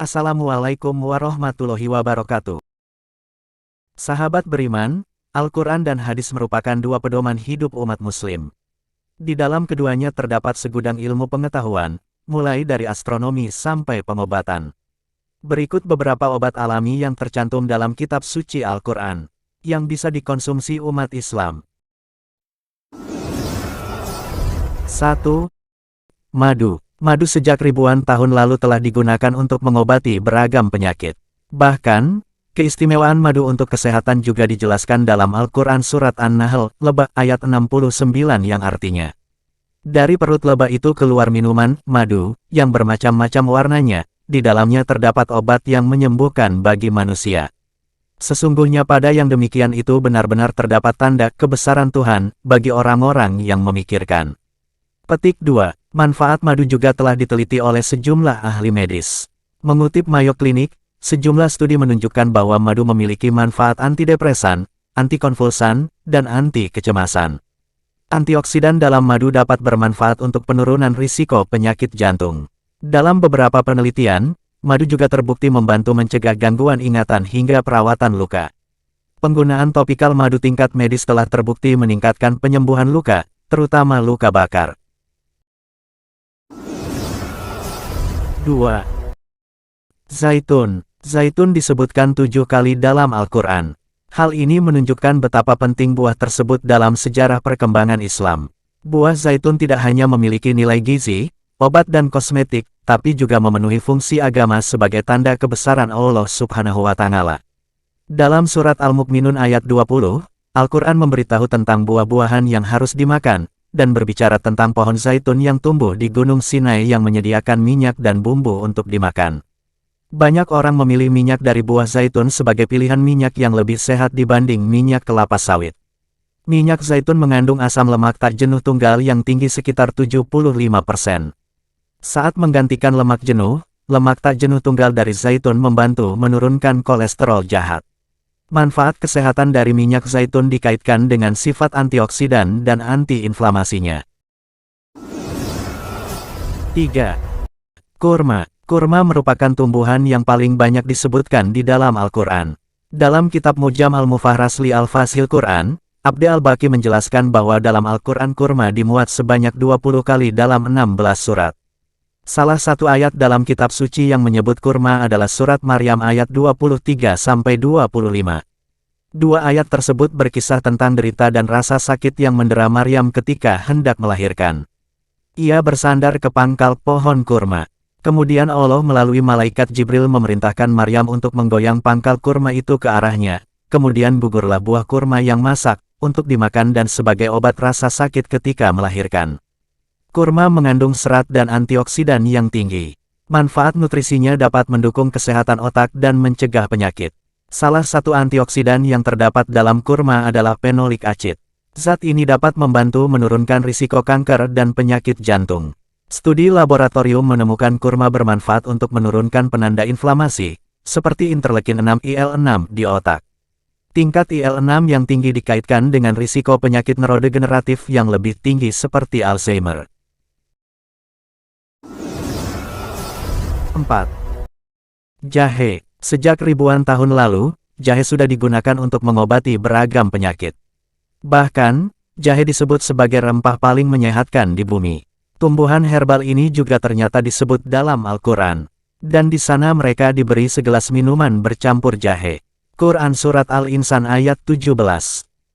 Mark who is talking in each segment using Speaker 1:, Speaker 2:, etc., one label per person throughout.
Speaker 1: Assalamualaikum warahmatullahi wabarakatuh. Sahabat beriman, Al-Quran dan hadis merupakan dua pedoman hidup umat muslim. Di dalam keduanya terdapat segudang ilmu pengetahuan, mulai dari astronomi sampai pengobatan. Berikut beberapa obat alami yang tercantum dalam kitab suci Al-Quran, yang bisa dikonsumsi umat Islam. 1. Madu. Madu sejak ribuan tahun lalu telah digunakan untuk mengobati beragam penyakit. Bahkan, keistimewaan madu untuk kesehatan juga dijelaskan dalam Al-Quran Surat An-Nahl, lebah ayat 69 yang artinya, dari perut lebah itu keluar minuman, madu, yang bermacam-macam warnanya, di dalamnya terdapat obat yang menyembuhkan bagi manusia. Sesungguhnya pada yang demikian itu benar-benar terdapat tanda kebesaran Tuhan, bagi orang-orang yang memikirkan. Petik 2. Manfaat madu juga telah diteliti oleh sejumlah ahli medis. Mengutip Mayo Clinic, sejumlah studi menunjukkan bahwa madu memiliki manfaat antidepresan, antikonvulsan, dan anti kecemasan. Antioksidan dalam madu dapat bermanfaat untuk penurunan risiko penyakit jantung. Dalam beberapa penelitian, madu juga terbukti membantu mencegah gangguan ingatan hingga perawatan luka. Penggunaan topikal madu tingkat medis telah terbukti meningkatkan penyembuhan luka, terutama luka bakar. 2. Zaitun. Zaitun disebutkan 7 kali dalam Al-Quran. Hal ini menunjukkan betapa penting buah tersebut dalam sejarah perkembangan Islam. Buah zaitun tidak hanya memiliki nilai gizi, obat dan kosmetik, tapi juga memenuhi fungsi agama sebagai tanda kebesaran Allah Subhanahu wa Ta'ala. Dalam surat Al-Mu'minun ayat 20, Al-Quran memberitahu tentang buah-buahan yang harus dimakan, dan berbicara tentang pohon zaitun yang tumbuh di Gunung Sinai yang menyediakan minyak dan bumbu untuk dimakan. Banyak orang memilih minyak dari buah zaitun sebagai pilihan minyak yang lebih sehat dibanding minyak kelapa sawit. Minyak zaitun mengandung asam lemak tak jenuh tunggal yang tinggi sekitar 75%. Saat menggantikan lemak jenuh, lemak tak jenuh tunggal dari zaitun membantu menurunkan kolesterol jahat. Manfaat kesehatan dari minyak zaitun dikaitkan dengan sifat antioksidan dan antiinflamasinya. 3. Kurma. Kurma merupakan tumbuhan yang paling banyak disebutkan di dalam Al-Quran. Dalam kitab Mujam Al-Mufahras li Al-Fasil Quran, Abdi Al-Baqi menjelaskan bahwa dalam Al-Quran kurma dimuat sebanyak 20 kali dalam 16 surat. Salah satu ayat dalam kitab suci yang menyebut kurma adalah surat Maryam ayat 23-25. Dua ayat tersebut berkisah tentang derita dan rasa sakit yang mendera Maryam ketika hendak melahirkan. Ia bersandar ke pangkal pohon kurma. Kemudian Allah melalui malaikat Jibril memerintahkan Maryam untuk menggoyang pangkal kurma itu ke arahnya. Kemudian gugurlah buah kurma yang masak, untuk dimakan dan sebagai obat rasa sakit ketika melahirkan. Kurma mengandung serat dan antioksidan yang tinggi. Manfaat nutrisinya dapat mendukung kesehatan otak dan mencegah penyakit. Salah satu antioksidan yang terdapat dalam kurma adalah fenolik acid. Zat ini dapat membantu menurunkan risiko kanker dan penyakit jantung. Studi laboratorium menemukan kurma bermanfaat untuk menurunkan penanda inflamasi, seperti interleukin 6 IL-6 di otak. Tingkat IL-6 yang tinggi dikaitkan dengan risiko penyakit neurodegeneratif yang lebih tinggi seperti Alzheimer. 4. Jahe. Sejak ribuan tahun lalu, jahe sudah digunakan untuk mengobati beragam penyakit. Bahkan, jahe disebut sebagai rempah paling menyehatkan di bumi. Tumbuhan herbal ini juga ternyata disebut dalam Al-Quran. Dan di sana mereka diberi segelas minuman bercampur jahe. Quran Surat Al-Insan ayat 17.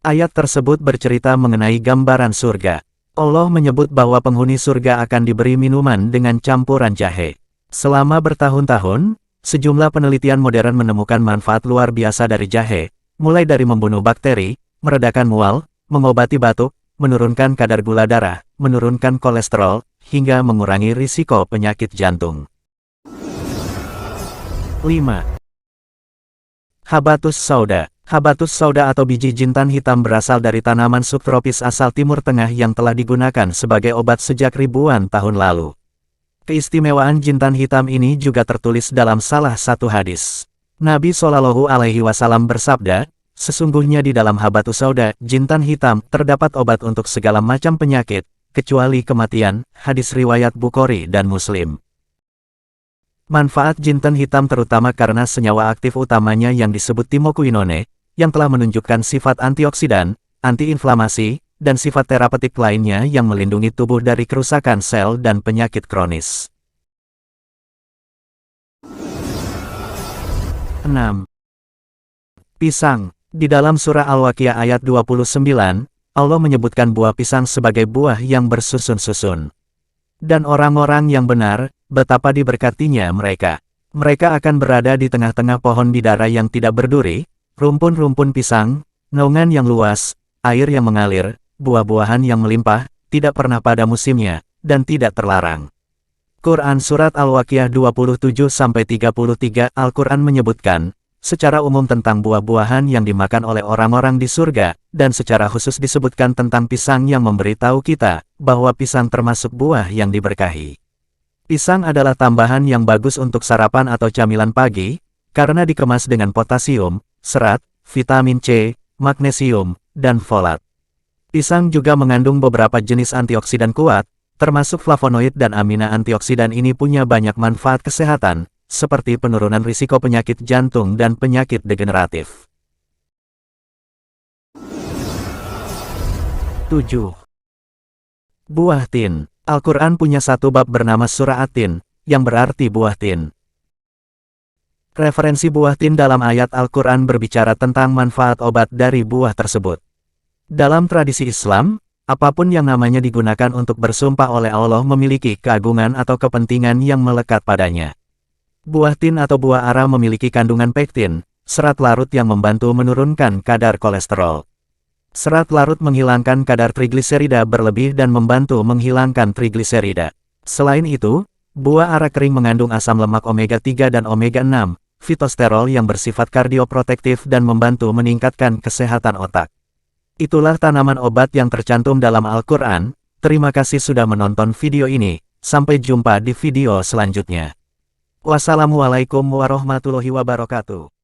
Speaker 1: Ayat tersebut bercerita mengenai gambaran surga. Allah menyebut bahwa penghuni surga akan diberi minuman dengan campuran jahe. Selama bertahun-tahun, sejumlah penelitian modern menemukan manfaat luar biasa dari jahe, mulai dari membunuh bakteri, meredakan mual, mengobati batuk, menurunkan kadar gula darah, menurunkan kolesterol, hingga mengurangi risiko penyakit jantung. 5. Habatus sauda. Habatus sauda atau biji jintan hitam berasal dari tanaman subtropis asal Timur Tengah yang telah digunakan sebagai obat sejak ribuan tahun lalu. Keistimewaan jintan hitam ini juga tertulis dalam salah satu hadis. Nabi Shallallahu Alaihi Wasallam bersabda, sesungguhnya di dalam habatus sauda, jintan hitam, terdapat obat untuk segala macam penyakit, kecuali kematian. Hadis riwayat Bukhari dan Muslim. Manfaat jinten hitam terutama karena senyawa aktif utamanya yang disebut timokuinone, yang telah menunjukkan sifat antioksidan, antiinflamasi, dan sifat terapeutik lainnya yang melindungi tubuh dari kerusakan sel dan penyakit kronis. 6. Pisang. Di dalam surah Al-Waqiah ayat 29, Allah menyebutkan buah pisang sebagai buah yang bersusun-susun. Dan orang-orang yang benar, betapa diberkatinya mereka. Mereka akan berada di tengah-tengah pohon bidara yang tidak berduri, rumpun-rumpun pisang, naungan yang luas, air yang mengalir, buah-buahan yang melimpah, tidak pernah pada musimnya, dan tidak terlarang. Quran Surat Al-Waqiah 27-33 Al-Quran menyebutkan, secara umum tentang buah-buahan yang dimakan oleh orang-orang di surga, dan secara khusus disebutkan tentang pisang yang memberitahu kita, bahwa pisang termasuk buah yang diberkahi. Pisang adalah tambahan yang bagus untuk sarapan atau camilan pagi, karena dikemas dengan potasium, serat, vitamin C, magnesium, dan folat. Pisang juga mengandung beberapa jenis antioksidan kuat, termasuk flavonoid dan amina antioksidan ini punya banyak manfaat kesehatan, seperti penurunan risiko penyakit jantung dan penyakit degeneratif. 7. Buah tin. Al-Quran punya satu bab bernama Surah At-Tin, yang berarti buah tin. Referensi buah tin dalam ayat Al-Quran berbicara tentang manfaat obat dari buah tersebut. Dalam tradisi Islam, apapun yang namanya digunakan untuk bersumpah oleh Allah memiliki keagungan atau kepentingan yang melekat padanya. Buah tin atau buah ara memiliki kandungan pektin, serat larut yang membantu menurunkan kadar kolesterol. Serat larut menghilangkan kadar trigliserida berlebih dan membantu menghilangkan trigliserida. Selain itu, buah ara kering mengandung asam lemak omega 3 dan omega 6, fitosterol yang bersifat kardioprotektif dan membantu meningkatkan kesehatan otak. Itulah tanaman obat yang tercantum dalam Al-Quran. Terima kasih sudah menonton video ini, sampai jumpa di video selanjutnya. Wassalamualaikum warahmatullahi wabarakatuh.